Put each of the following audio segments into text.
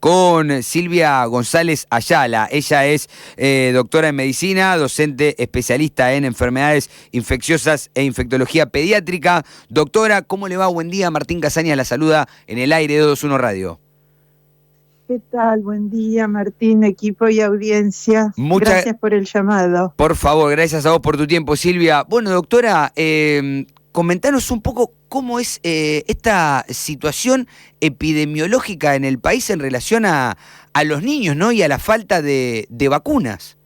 con Silvia González Ayala. Ella es doctora en medicina, docente especialista en enfermedades infecciosas e infectología pediátrica. Doctora, ¿cómo le va? Buen día. Martín Casaña la saluda en el aire de 221 Radio. ¿Qué tal? Buen día, Martín, equipo y audiencia. Gracias por el llamado. Por favor, gracias a vos por tu tiempo, Silvia. Bueno, doctora, comentanos un poco cómo es esta situación epidemiológica en el país en relación a los niños, ¿no? Y a la falta de vacunas.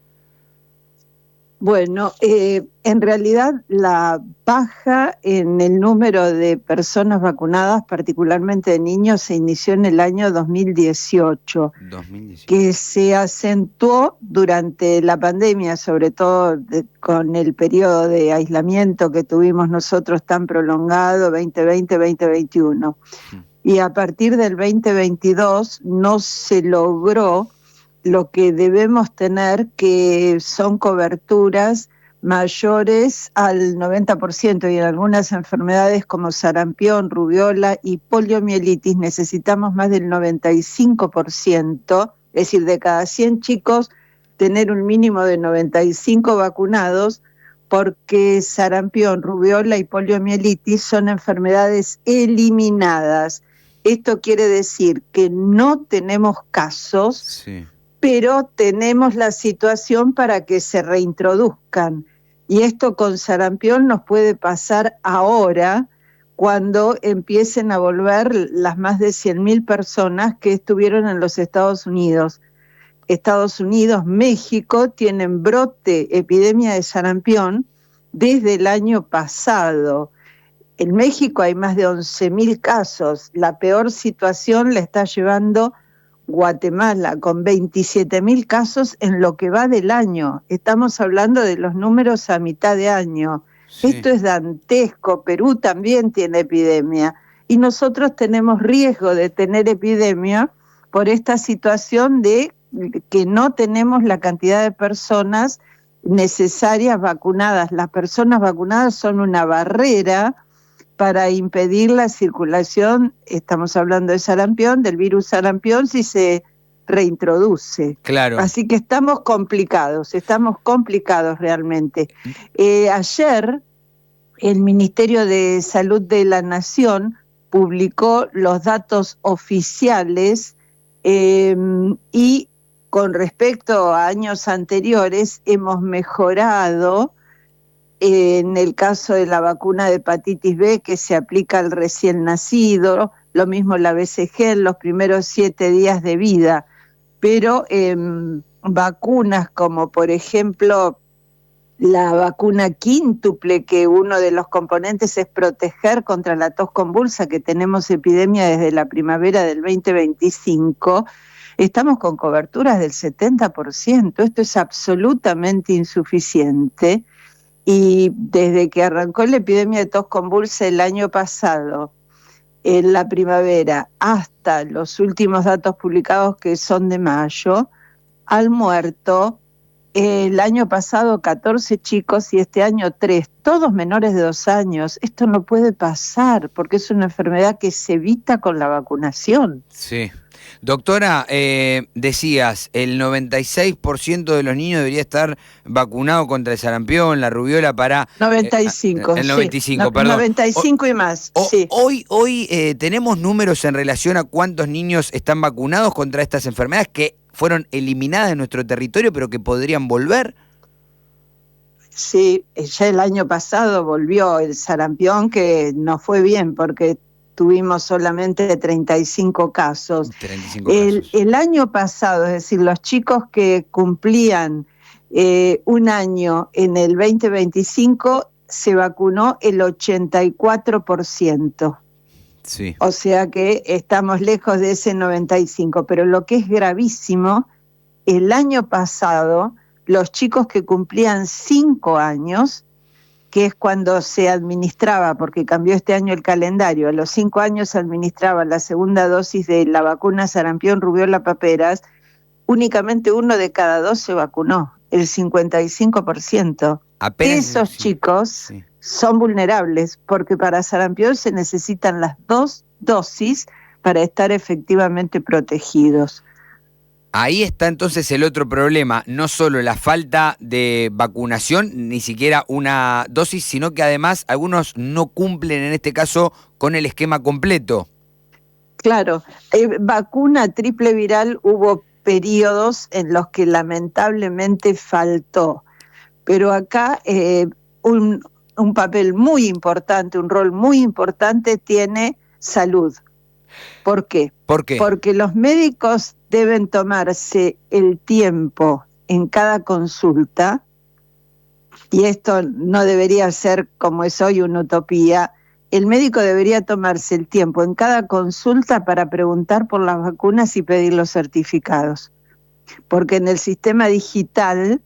Bueno, en realidad la baja en el número de personas vacunadas, particularmente de niños, se inició en el año 2018, que se acentuó durante la pandemia, sobre todo con el periodo de aislamiento que tuvimos nosotros tan prolongado, 2020-2021. Y a partir del 2022 no se logró lo que debemos tener, que son coberturas mayores al 90%, y en algunas enfermedades como sarampión, rubiola y poliomielitis necesitamos más del 95%, es decir, de cada 100 chicos tener un mínimo de 95 vacunados, porque sarampión, rubiola y poliomielitis son enfermedades eliminadas. Esto quiere decir que no tenemos casos, sí, pero tenemos la situación para que se reintroduzcan. Y esto con sarampión nos puede pasar ahora, cuando empiecen a volver las más de 100.000 personas que estuvieron en los Estados Unidos. Estados Unidos, México tienen brote, epidemia de sarampión desde el año pasado. En México hay más de 11.000 casos. La peor situación la está llevando Guatemala, con 27.000 casos en lo que va del año. Estamos hablando de los números a mitad de año. Sí. Esto es dantesco. Perú también tiene epidemia. Y nosotros tenemos riesgo de tener epidemia por esta situación de que no tenemos la cantidad de personas necesarias vacunadas. Las personas vacunadas son una barrera para impedir la circulación, estamos hablando de sarampión, del virus sarampión, si se reintroduce. Claro. Así que estamos complicados realmente. Ayer el Ministerio de Salud de la Nación publicó los datos oficiales y con respecto a años anteriores hemos mejorado. En el caso de la vacuna de hepatitis B, que se aplica al recién nacido, lo mismo la BCG en los primeros 7 días de vida, pero vacunas como por ejemplo la vacuna quíntuple, que uno de los componentes es proteger contra la tos convulsa, que tenemos epidemia desde la primavera del 2025, estamos con coberturas del 70%, esto es absolutamente insuficiente. Y desde que arrancó la epidemia de tos convulsa el año pasado, en la primavera, hasta los últimos datos publicados, que son de mayo, han muerto el año pasado 14 chicos y este año 3, todos menores de 2 años. Esto no puede pasar porque es una enfermedad que se evita con la vacunación. Sí. Doctora, decías, el 96% de los niños debería estar vacunado contra el sarampión, la rubiola para... 95, el 95, sí, perdón. 95 y más, sí. Hoy tenemos números en relación a cuántos niños están vacunados contra estas enfermedades que fueron eliminadas de nuestro territorio, pero que podrían volver. Sí, ya el año pasado volvió el sarampión, que no fue bien porque tuvimos solamente 35 casos. 35 casos. El año pasado, es decir, los chicos que cumplían un año en el 2025, se vacunó el 84%. Sí. O sea que estamos lejos de ese 95%. Pero lo que es gravísimo, el año pasado, los chicos que cumplían 5 años, que es cuando se administraba, porque cambió este año el calendario, a los 5 años se administraba la segunda dosis de la vacuna sarampión, rubiola, paperas, únicamente 1 de cada 2 se vacunó, el 55%. Esos chicos son vulnerables, porque para sarampión se necesitan las 2 dosis para estar efectivamente protegidos. Ahí está entonces el otro problema, no solo la falta de vacunación, ni siquiera una dosis, sino que además algunos no cumplen en este caso con el esquema completo. Claro, vacuna triple viral hubo periodos en los que lamentablemente faltó, pero acá un papel muy importante, un rol muy importante tiene salud. ¿Por qué? ¿Por qué? Porque los médicos deben tomarse el tiempo en cada consulta, y esto no debería ser como es hoy una utopía. El médico debería tomarse el tiempo en cada consulta para preguntar por las vacunas y pedir los certificados, porque en el sistema digital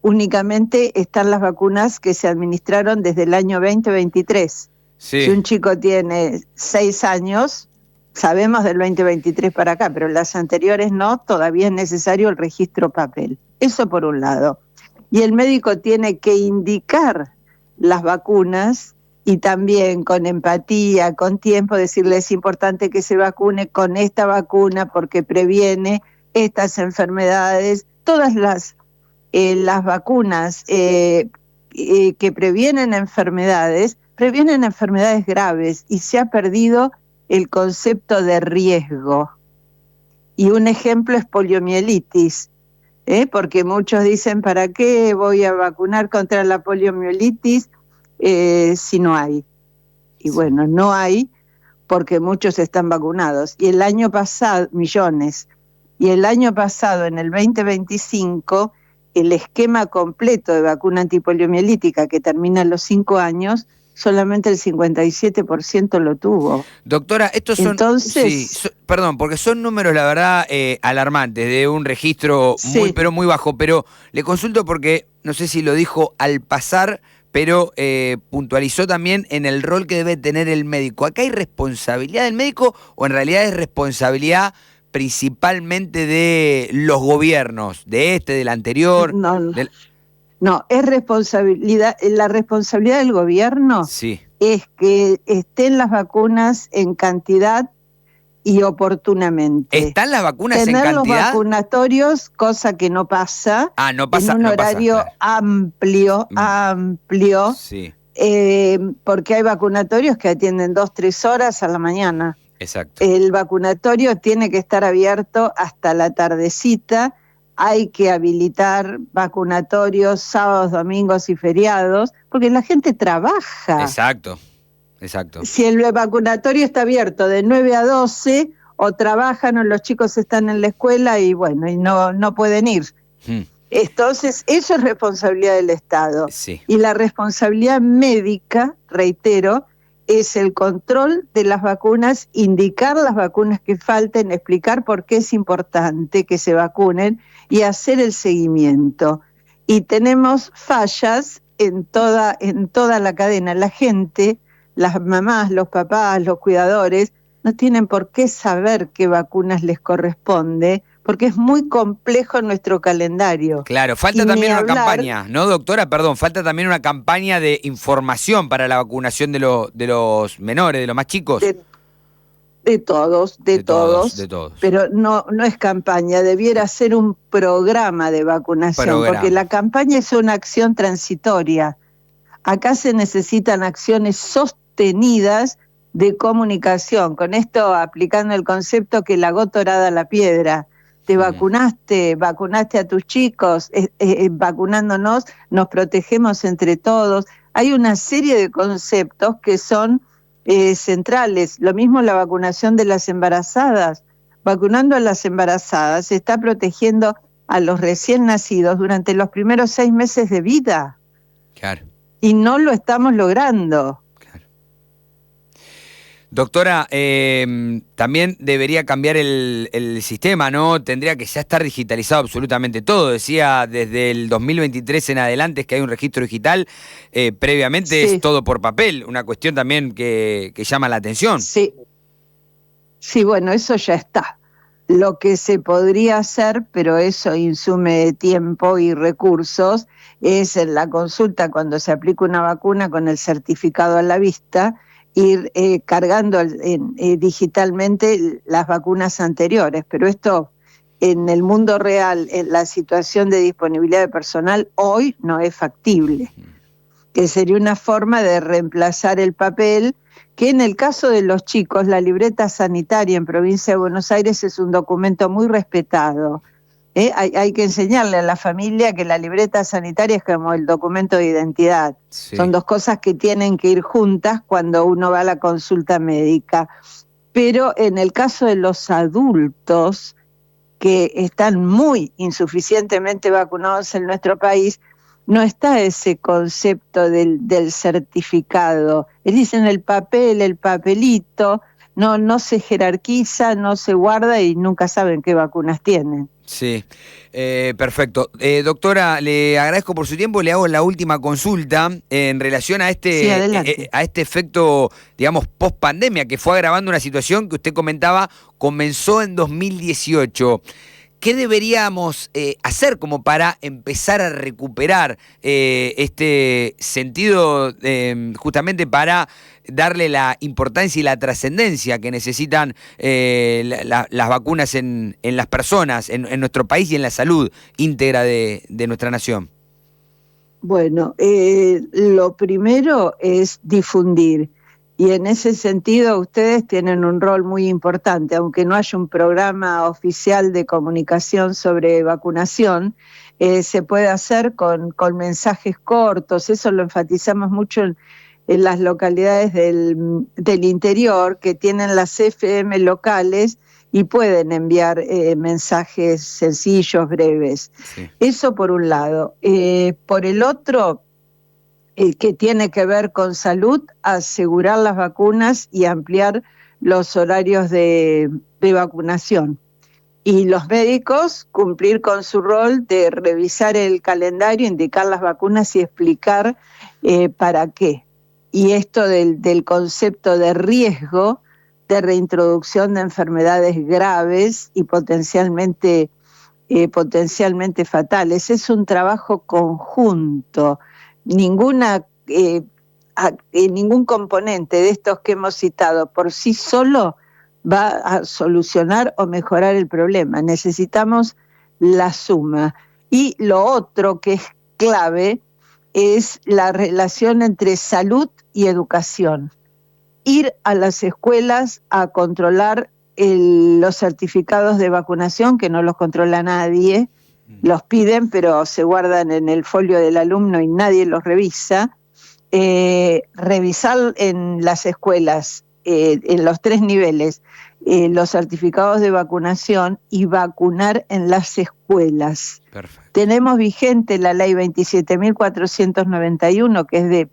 únicamente están las vacunas que se administraron desde el año 2023. Sí. Si un chico tiene 6 años, sabemos del 2023 para acá, pero las anteriores no, todavía es necesario el registro papel. Eso por un lado. Y el médico tiene que indicar las vacunas y también con empatía, con tiempo, decirle es importante que se vacune con esta vacuna porque previene estas enfermedades. Todas las vacunas que previenen enfermedades graves, y se ha perdido el concepto de riesgo. Y un ejemplo es poliomielitis, porque muchos dicen, ¿para qué voy a vacunar contra la poliomielitis si no hay? Y bueno, no hay porque muchos están vacunados. Y el año pasado, millones, y el año pasado, en el 2025, el esquema completo de vacuna antipoliomielítica que termina a los 5 años, solamente el 57% lo tuvo. Doctora, estos son... Entonces, sí, perdón, porque son números, la verdad, alarmantes, de un registro muy, pero muy bajo. Pero le consulto porque, no sé si lo dijo al pasar, pero puntualizó también en el rol que debe tener el médico. ¿Acá hay responsabilidad del médico o en realidad es responsabilidad principalmente de los gobiernos, de del anterior? No, es responsabilidad. La responsabilidad del gobierno es que estén las vacunas en cantidad y oportunamente. ¿Están las vacunas en cantidad? Tener los vacunatorios, cosa que no pasa. No pasa. En un horario amplio. Sí. Porque hay vacunatorios que atienden 2-3 horas a la mañana. Exacto. El vacunatorio tiene que estar abierto hasta la tardecita. Hay que habilitar vacunatorios sábados, domingos y feriados, porque la gente trabaja. Exacto. Si el vacunatorio está abierto de 9 a 12, o trabajan o los chicos están en la escuela y bueno, y no pueden ir. Entonces, eso es responsabilidad del Estado. Sí. Y la responsabilidad médica, reitero, es el control de las vacunas, indicar las vacunas que falten, explicar por qué es importante que se vacunen y hacer el seguimiento. Y tenemos fallas en toda la cadena. La gente, las mamás, los papás, los cuidadores, no tienen por qué saber qué vacunas les corresponde, porque es muy complejo nuestro calendario. Claro, falta también una campaña, ¿no, doctora? Perdón, falta también una campaña de información para la vacunación de los menores, de los más chicos. De todos. Pero no es campaña, debiera ser un programa de vacunación, porque la campaña es una acción transitoria. Acá se necesitan acciones sostenidas de comunicación. Con esto, aplicando el concepto que la gota orada la piedra. Te vacunaste a tus chicos, vacunándonos nos protegemos entre todos. Hay una serie de conceptos que son centrales. Lo mismo la vacunación de las embarazadas. Vacunando a las embarazadas se está protegiendo a los recién nacidos durante los primeros 6 meses de vida. Claro. Y no lo estamos logrando. Doctora, también debería cambiar el sistema, ¿no? Tendría que ya estar digitalizado absolutamente todo. Decía desde el 2023 en adelante es que hay un registro digital. Previamente es todo por papel. Una cuestión también que llama la atención. Sí, bueno, eso ya está. Lo que se podría hacer, pero eso insume tiempo y recursos, es en la consulta cuando se aplica una vacuna con el certificado a la vista, ir cargando digitalmente las vacunas anteriores, pero esto en el mundo real, en la situación de disponibilidad de personal, hoy no es factible, que sería una forma de reemplazar el papel, que en el caso de los chicos, la libreta sanitaria en Provincia de Buenos Aires es un documento muy respetado. Hay que enseñarle a la familia que la libreta sanitaria es como el documento de identidad. Sí. Son dos cosas que tienen que ir juntas cuando uno va a la consulta médica. Pero en el caso de los adultos que están muy insuficientemente vacunados en nuestro país, no está ese concepto del certificado. Dicen el papel, el papelito, no se jerarquiza, no se guarda y nunca saben qué vacunas tienen. Sí, perfecto. Doctora, le agradezco por su tiempo, le hago la última consulta en relación a este efecto, digamos, post-pandemia, que fue agravando una situación que usted comentaba, comenzó en 2018. ¿Qué deberíamos hacer como para empezar a recuperar este sentido justamente para darle la importancia y la trascendencia que necesitan las vacunas en las personas, en nuestro país y en la salud íntegra de nuestra nación? Bueno, lo primero es difundir. Y en ese sentido ustedes tienen un rol muy importante, aunque no haya un programa oficial de comunicación sobre vacunación, se puede hacer con mensajes cortos. Eso lo enfatizamos mucho en las localidades del interior, que tienen las FM locales y pueden enviar mensajes sencillos, breves. Sí. Eso por un lado. Por el otro, que tiene que ver con salud, asegurar las vacunas y ampliar los horarios de vacunación. Y los médicos cumplir con su rol de revisar el calendario, indicar las vacunas y explicar para qué. Y esto del concepto de riesgo de reintroducción de enfermedades graves y potencialmente fatales. Es un trabajo conjunto. Ningún componente de estos que hemos citado por sí solo va a solucionar o mejorar el problema. Necesitamos la suma. Y lo otro que es clave es la relación entre salud y educación. Ir a las escuelas a controlar los certificados de vacunación, que no los controla nadie, los piden, pero se guardan en el folio del alumno y nadie los revisa. Revisar en las escuelas, en los 3 niveles, los certificados de vacunación y vacunar en las escuelas. Perfecto. Tenemos vigente la ley 27.491, que es de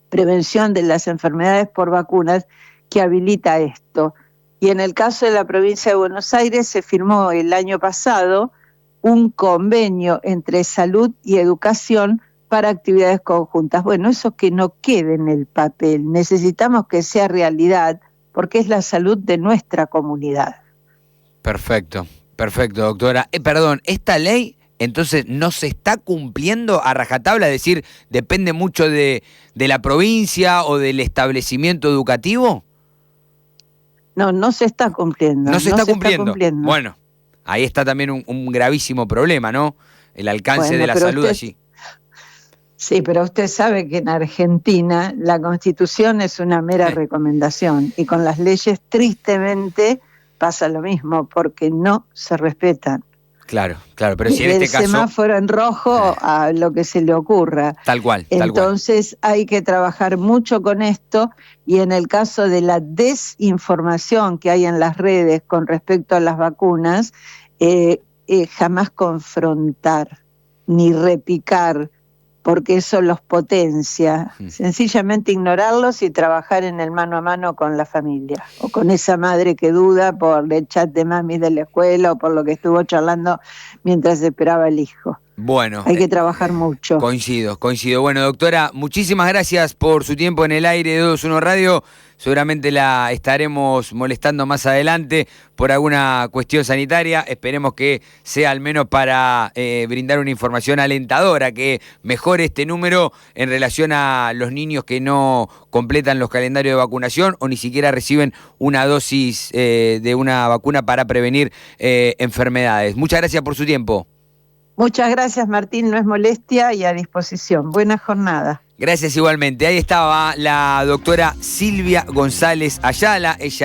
prevención de las enfermedades por vacunas, que habilita esto. Y en el caso de la provincia de Buenos Aires se firmó el año pasado un convenio entre salud y educación para actividades conjuntas. Bueno, eso que no quede en el papel, necesitamos que sea realidad, porque es la salud de nuestra comunidad. Perfecto, doctora. Perdón, ¿esta ley entonces no se está cumpliendo a rajatabla? Es decir, ¿depende mucho de la provincia o del establecimiento educativo? No se está cumpliendo. No se está cumpliendo. Bueno, ahí está también un gravísimo problema, ¿no? El alcance de la salud allí. Sí, pero usted sabe que en Argentina la Constitución es una mera recomendación y con las leyes tristemente pasa lo mismo porque no se respetan. Claro, pero si en este caso... El semáforo en rojo a lo que se le ocurra. Tal cual. Entonces hay que trabajar mucho con esto y en el caso de la desinformación que hay en las redes con respecto a las vacunas, jamás confrontar ni repicar, porque eso los potencia. Sencillamente ignorarlos y trabajar en el mano a mano con la familia, o con esa madre que duda por el chat de mami de la escuela o por lo que estuvo charlando mientras esperaba el hijo. Bueno. Hay que trabajar mucho. Coincido. Bueno, doctora, muchísimas gracias por su tiempo en el aire de 221 Radio. Seguramente la estaremos molestando más adelante por alguna cuestión sanitaria. Esperemos que sea al menos para brindar una información alentadora, que mejore este número en relación a los niños que no completan los calendarios de vacunación o ni siquiera reciben una dosis de una vacuna para prevenir enfermedades. Muchas gracias por su tiempo. Muchas gracias, Martín, no es molestia y a disposición. Buena jornada. Gracias igualmente. Ahí estaba la doctora Silvia González Ayala. Ella